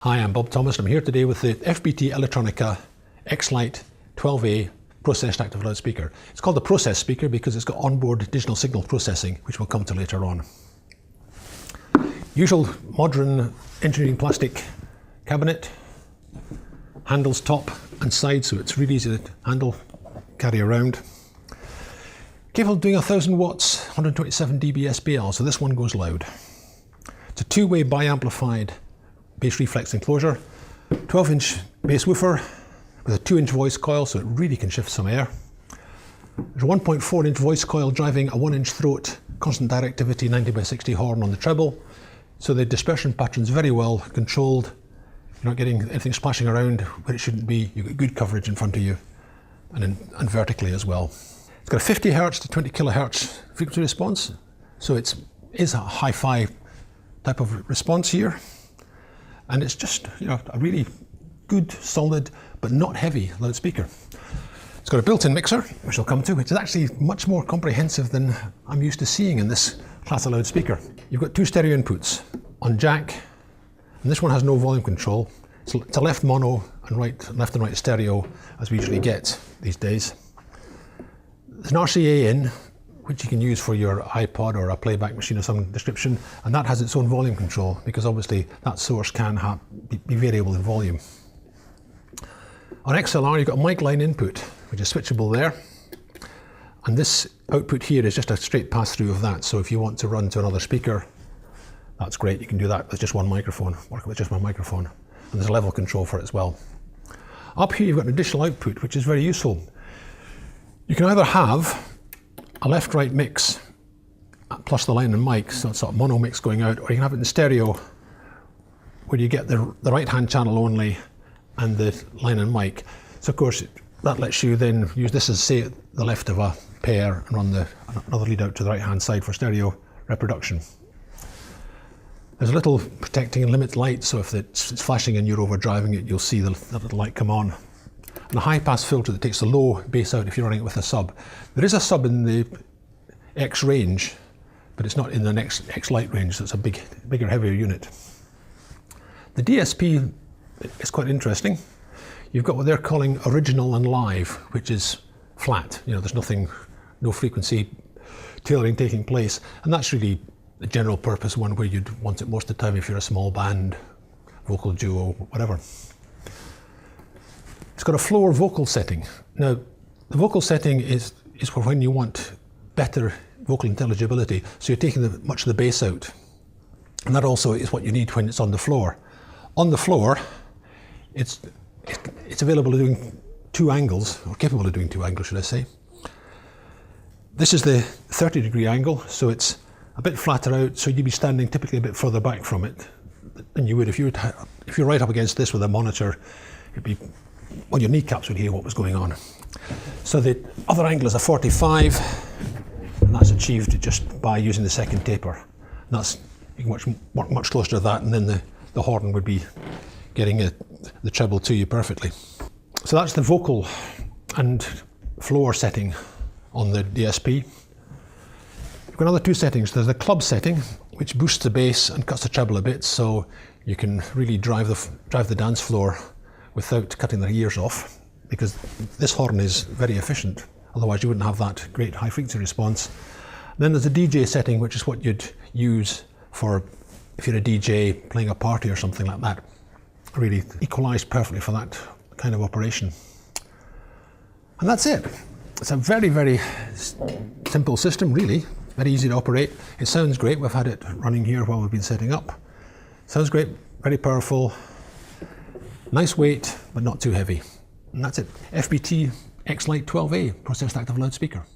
Hi, I'm Bob Thomas. I'm here today with the FBT Electronica X-LITE 12A processed active loudspeaker. It's called the process speaker because it's got onboard digital signal processing, which we'll come to later on. Usual modern engineering plastic cabinet, handles top and side, so it's really easy to handle, carry around. Capable of doing 1000 watts, 127 dB SPL, so this one goes loud. It's a two-way bi-amplified bass reflex enclosure, 12-inch bass woofer with a 2-inch voice coil, so it really can shift some air. There's a 1.4-inch voice coil driving a 1-inch throat, constant directivity 90x60 horn on the treble, so the dispersion pattern's very well controlled. You're not getting anything splashing around where it shouldn't be. You've got good coverage in front of you and vertically as well. It's got a 50 Hz to 20 kHz frequency response, so it is a hi-fi type of response here. And it's just, a really good, solid, but not heavy loudspeaker. It's got a built-in mixer, which I'll come to, which is actually much more comprehensive than I'm used to seeing in this class of loudspeaker. You've got two stereo inputs on jack, and this one has no volume control. It's a left mono and left and right stereo, as we usually get these days. There's an RCA in, which you can use for your iPod or a playback machine of some description, and that has its own volume control because obviously that source can be variable in volume. On XLR you've got a mic line input, which is switchable there, and this output here is just a straight pass-through of that, so if you want to run to another speaker, that's great, you can do that with just one microphone, work with just one microphone, and there's a level control for it as well. Up here you've got an additional output, which is very useful. You can either have a left-right mix plus the line and mic, so it's sort of mono mix going out, or you can have it in stereo where you get the right-hand channel only and the line and mic. So of course that lets you then use this as, say, the left of a pair and run another lead out to the right-hand side for stereo reproduction. There's a little protecting and limit light, so if it's flashing and you're overdriving it, you'll see the little light come on. And a high-pass filter that takes the low bass out if you're running it with a sub. There is a sub in the X range, but it's not in the X-LITE range, so it's a bigger, heavier unit. The DSP is quite interesting. You've got what they're calling original and live, which is flat. There's no frequency tailoring taking place, and that's really the general purpose one where you'd want it most of the time if you're a small band, vocal duo, whatever. It's got a floor vocal setting. Now, the vocal setting is for when you want better vocal intelligibility, so you're taking much of the bass out. And that also is what you need when it's on the floor. On the floor, it's available to doing two angles, or capable of doing two angles, should I say. This is the 30-degree angle, so it's a bit flatter out, so you'd be standing typically a bit further back from it than you would if you're right up against this with a monitor. Your kneecaps would hear what was going on. So the other angle is a 45, and that's achieved just by using the second taper. And you can work much closer to that, and then the horn would be getting the treble to you perfectly. So that's the vocal and floor setting on the DSP. We've got another two settings. There's the club setting, which boosts the bass and cuts the treble a bit, so you can really drive the dance floor without cutting their ears off, because this horn is very efficient. Otherwise you wouldn't have that great high frequency response. Then there's a DJ setting, which is what you'd use for if you're a DJ playing a party or something like that. Really equalized perfectly for that kind of operation. And that's it. It's a very, very simple system, really. Very easy to operate. It sounds great. We've had it running here while we've been setting up. Sounds great, very powerful. Nice weight, but not too heavy. And that's it. FBT X-LITE 12A processed active loudspeaker.